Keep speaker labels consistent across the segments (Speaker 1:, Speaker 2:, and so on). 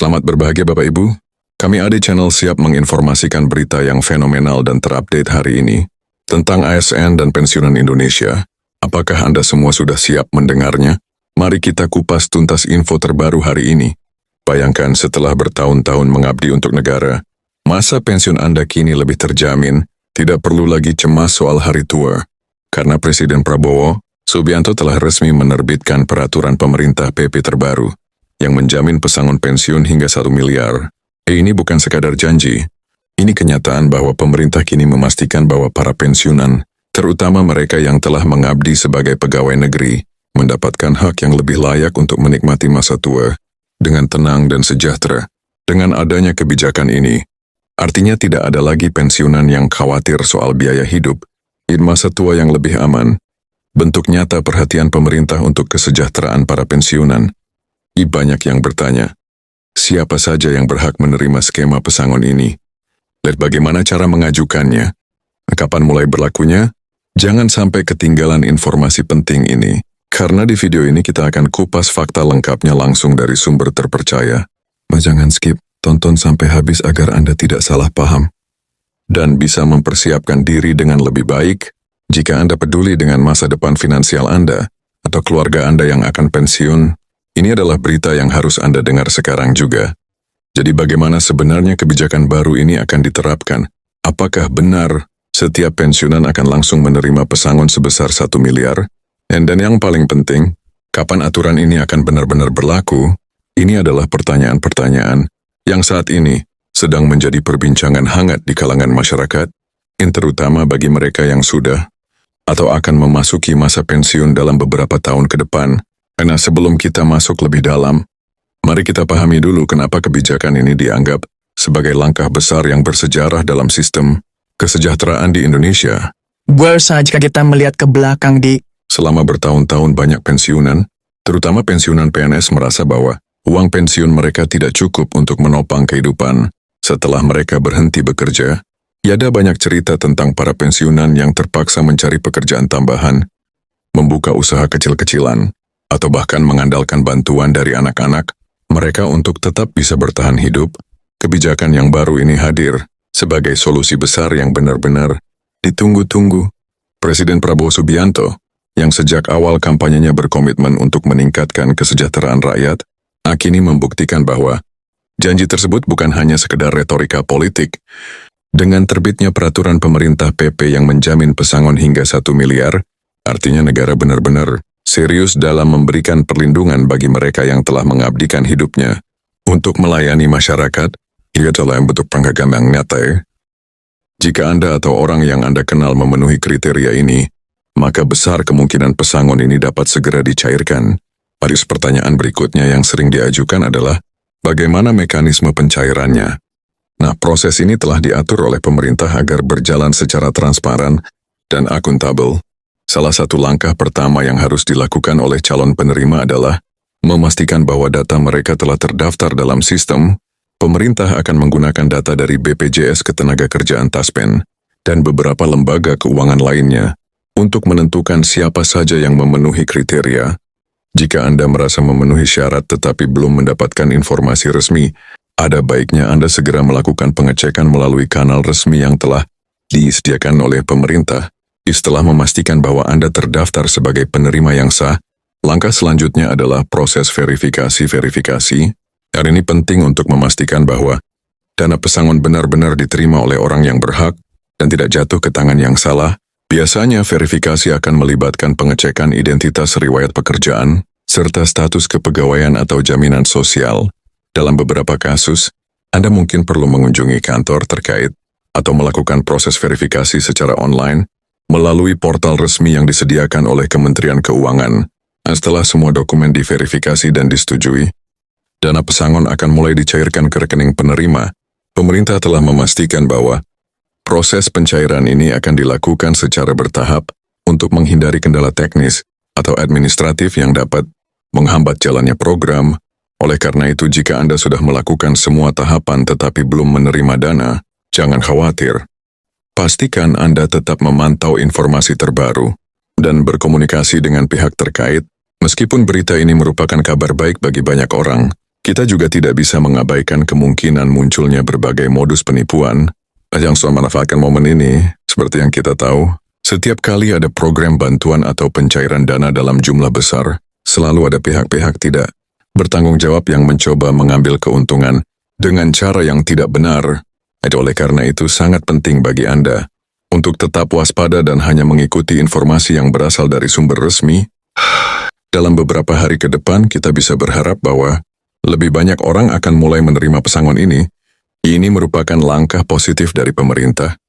Speaker 1: Selamat berbahagia Bapak Ibu. Kami AD Channel siap menginformasikan berita yang fenomenal dan terupdate hari ini tentang ASN dan pensiunan Indonesia. Apakah Anda semua sudah siap mendengarnya? Mari kita kupas tuntas info terbaru hari ini. Bayangkan setelah bertahun-tahun mengabdi untuk negara, masa pensiun Anda kini lebih terjamin, tidak perlu lagi cemas soal hari tua. Karena Presiden Prabowo Subianto telah resmi menerbitkan peraturan pemerintah PP terbaru yang menjamin pesangon pensiun hingga 1 miliar. Ini bukan sekadar janji. Ini kenyataan bahwa pemerintah kini memastikan bahwa para pensiunan, terutama mereka yang telah mengabdi sebagai pegawai negeri, mendapatkan hak yang lebih layak untuk menikmati masa tua dengan tenang dan sejahtera. Dengan adanya kebijakan ini, artinya tidak ada lagi pensiunan yang khawatir soal biaya hidup, masa tua yang lebih aman. Bentuk nyata perhatian pemerintah untuk kesejahteraan para pensiunan. Banyak yang bertanya, siapa saja yang berhak menerima skema pesangon ini? Dan bagaimana cara mengajukannya? Kapan mulai berlakunya? Jangan sampai ketinggalan informasi penting ini, karena di video ini kita akan kupas fakta lengkapnya langsung dari sumber terpercaya. Jangan skip, tonton sampai habis agar Anda tidak salah paham. Dan bisa mempersiapkan diri dengan lebih baik, jika Anda peduli dengan masa depan finansial Anda, atau keluarga Anda yang akan pensiun. Ini adalah berita yang harus Anda dengar sekarang juga. Jadi bagaimana sebenarnya kebijakan baru ini akan diterapkan? Apakah benar setiap pensiunan akan langsung menerima pesangon sebesar 1 miliar? Dan yang paling penting, kapan aturan ini akan benar-benar berlaku? Ini adalah pertanyaan-pertanyaan yang saat ini sedang menjadi perbincangan hangat di kalangan masyarakat, terutama bagi mereka yang sudah atau akan memasuki masa pensiun dalam beberapa tahun ke depan. Karena sebelum kita masuk lebih dalam, mari kita pahami dulu kenapa kebijakan ini dianggap sebagai langkah besar yang bersejarah dalam sistem kesejahteraan di Indonesia.
Speaker 2: Jika kita melihat ke belakang
Speaker 1: Selama bertahun-tahun banyak pensiunan, terutama pensiunan PNS merasa bahwa uang pensiun mereka tidak cukup untuk menopang kehidupan setelah mereka berhenti bekerja. Ada banyak cerita tentang para pensiunan yang terpaksa mencari pekerjaan tambahan, membuka usaha kecil-kecilan, atau bahkan mengandalkan bantuan dari anak-anak mereka untuk tetap bisa bertahan hidup. Kebijakan yang baru ini hadir sebagai solusi besar yang benar-benar ditunggu-tunggu. Presiden Prabowo Subianto, yang sejak awal kampanyenya berkomitmen untuk meningkatkan kesejahteraan rakyat, kini membuktikan bahwa janji tersebut bukan hanya sekedar retorika politik. Dengan terbitnya peraturan pemerintah PP yang menjamin pesangon hingga 1 miliar, artinya negara benar-benar serius dalam memberikan perlindungan bagi mereka yang telah mengabdikan hidupnya untuk melayani masyarakat. Ia dalam bentuk penghargaan yang nyata. Jika Anda atau orang yang Anda kenal memenuhi kriteria ini, maka besar kemungkinan pesangon ini dapat segera dicairkan. Pertanyaan berikutnya yang sering diajukan adalah, bagaimana mekanisme pencairannya? Nah, proses ini telah diatur oleh pemerintah agar berjalan secara transparan dan akuntabel. Salah satu langkah pertama yang harus dilakukan oleh calon penerima adalah memastikan bahwa data mereka telah terdaftar dalam sistem. Pemerintah akan menggunakan data dari BPJS Ketenagakerjaan Taspen dan beberapa lembaga keuangan lainnya untuk menentukan siapa saja yang memenuhi kriteria. Jika Anda merasa memenuhi syarat tetapi belum mendapatkan informasi resmi, ada baiknya Anda segera melakukan pengecekan melalui kanal resmi yang telah disediakan oleh pemerintah. Setelah memastikan bahwa Anda terdaftar sebagai penerima yang sah, langkah selanjutnya adalah proses verifikasi. Dan ini penting untuk memastikan bahwa dana pesangon benar-benar diterima oleh orang yang berhak dan tidak jatuh ke tangan yang salah. Biasanya verifikasi akan melibatkan pengecekan identitas riwayat pekerjaan, serta status kepegawaian atau jaminan sosial. Dalam beberapa kasus, Anda mungkin perlu mengunjungi kantor terkait atau melakukan proses verifikasi secara online melalui portal resmi yang disediakan oleh Kementerian Keuangan. Setelah semua dokumen diverifikasi dan disetujui, dana pesangon akan mulai dicairkan ke rekening penerima. Pemerintah telah memastikan bahwa proses pencairan ini akan dilakukan secara bertahap untuk menghindari kendala teknis atau administratif yang dapat menghambat jalannya program. Oleh karena itu, jika Anda sudah melakukan semua tahapan tetapi belum menerima dana, jangan khawatir. Pastikan Anda tetap memantau informasi terbaru dan berkomunikasi dengan pihak terkait. Meskipun berita ini merupakan kabar baik bagi banyak orang, Kita juga tidak bisa mengabaikan kemungkinan munculnya berbagai modus penipuan yang sudah memanfaatkan momen ini. Seperti yang kita tahu, setiap kali ada program bantuan atau pencairan dana dalam jumlah besar, selalu ada pihak-pihak tidak bertanggung jawab yang mencoba mengambil keuntungan dengan cara yang tidak benar. Oleh karena itu sangat penting bagi Anda untuk tetap waspada dan hanya mengikuti informasi yang berasal dari sumber resmi. Dalam beberapa hari ke depan kita bisa berharap bahwa lebih banyak orang akan mulai menerima pesangon ini. Ini merupakan langkah positif dari pemerintah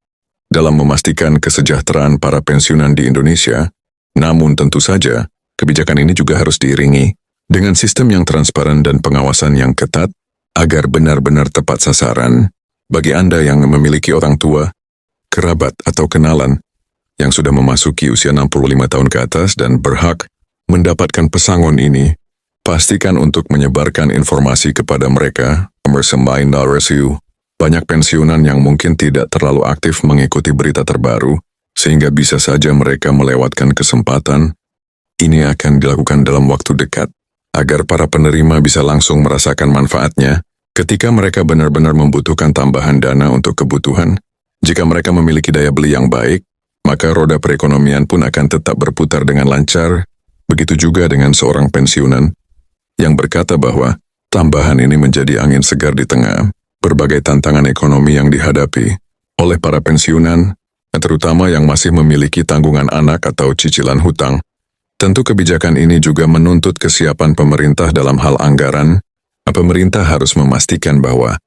Speaker 1: dalam memastikan kesejahteraan para pensiunan di Indonesia. Namun tentu saja, kebijakan ini juga harus diiringi dengan sistem yang transparan dan pengawasan yang ketat agar benar-benar tepat sasaran. Bagi Anda yang memiliki orang tua, kerabat atau kenalan yang sudah memasuki usia 65 tahun ke atas dan berhak mendapatkan pesangon ini, pastikan untuk menyebarkan informasi kepada mereka. Banyak pensiunan yang mungkin tidak terlalu aktif mengikuti berita terbaru, sehingga bisa saja mereka melewatkan kesempatan. Ini akan dilakukan dalam waktu dekat, agar para penerima bisa langsung merasakan manfaatnya ketika mereka benar-benar membutuhkan tambahan dana untuk kebutuhan. Jika mereka memiliki daya beli yang baik, maka roda perekonomian pun akan tetap berputar dengan lancar. Begitu juga dengan seorang pensiunan yang berkata bahwa tambahan ini menjadi angin segar di tengah berbagai tantangan ekonomi yang dihadapi oleh para pensiunan, terutama yang masih memiliki tanggungan anak atau cicilan hutang. Tentu kebijakan ini juga menuntut kesiapan pemerintah dalam hal anggaran. Pemerintah harus memastikan bahwa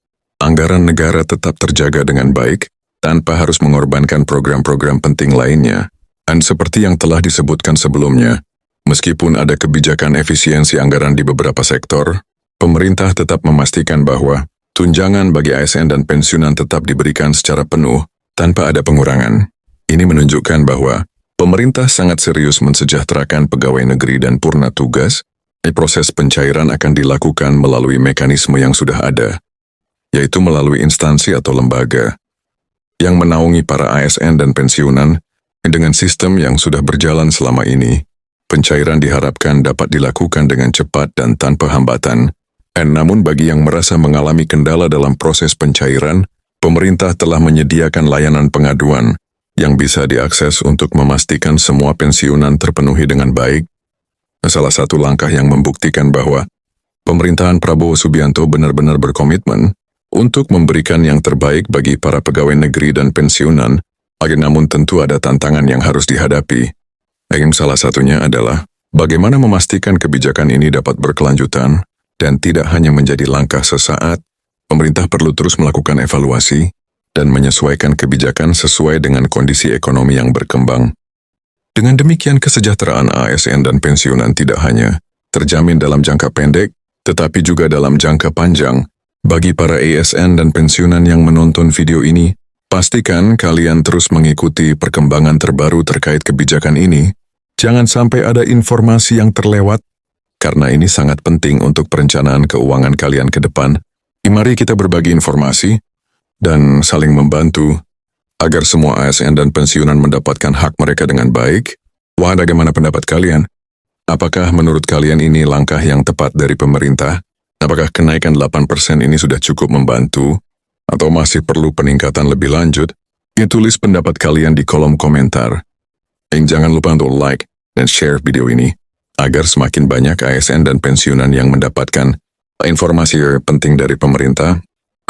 Speaker 1: anggaran negara tetap terjaga dengan baik, tanpa harus mengorbankan program-program penting lainnya. Dan seperti yang telah disebutkan sebelumnya, meskipun ada kebijakan efisiensi anggaran di beberapa sektor, pemerintah tetap memastikan bahwa tunjangan bagi ASN dan pensiunan tetap diberikan secara penuh, tanpa ada pengurangan. Ini menunjukkan bahwa pemerintah sangat serius mensejahterakan pegawai negeri dan purna tugas. Proses pencairan akan dilakukan melalui mekanisme yang sudah ada, yaitu melalui instansi atau lembaga yang menaungi para ASN dan pensiunan. Dengan sistem yang sudah berjalan selama ini, pencairan diharapkan dapat dilakukan dengan cepat dan tanpa hambatan. Namun bagi yang merasa mengalami kendala dalam proses pencairan, pemerintah telah menyediakan layanan pengaduan yang bisa diakses untuk memastikan semua pensiunan terpenuhi dengan baik. Salah satu langkah yang membuktikan bahwa pemerintahan Prabowo Subianto benar-benar berkomitmen untuk memberikan yang terbaik bagi para pegawai negeri dan pensiunan, namun tentu ada tantangan yang harus dihadapi. Salah satunya adalah bagaimana memastikan kebijakan ini dapat berkelanjutan dan tidak hanya menjadi langkah sesaat. Pemerintah perlu terus melakukan evaluasi dan menyesuaikan kebijakan sesuai dengan kondisi ekonomi yang berkembang. Dengan demikian, kesejahteraan ASN dan pensiunan tidak hanya terjamin dalam jangka pendek, tetapi juga dalam jangka panjang. Bagi para ASN dan pensiunan yang menonton video ini, pastikan kalian terus mengikuti perkembangan terbaru terkait kebijakan ini. Jangan sampai ada informasi yang terlewat, karena ini sangat penting untuk perencanaan keuangan kalian ke depan. Mari kita berbagi informasi dan saling membantu agar semua ASN dan pensiunan mendapatkan hak mereka dengan baik. Bagaimana pendapat kalian? Apakah menurut kalian ini langkah yang tepat dari pemerintah? Apakah kenaikan 8% ini sudah cukup membantu? Atau masih perlu peningkatan lebih lanjut? Tulis pendapat kalian di kolom komentar. Jangan lupa untuk like dan share video ini, agar semakin banyak ASN dan pensiunan yang mendapatkan informasi penting dari pemerintah.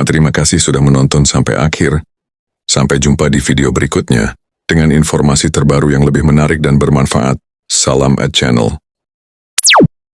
Speaker 1: Terima kasih sudah menonton sampai akhir. Sampai jumpa di video berikutnya dengan informasi terbaru yang lebih menarik dan bermanfaat. Salam @channel.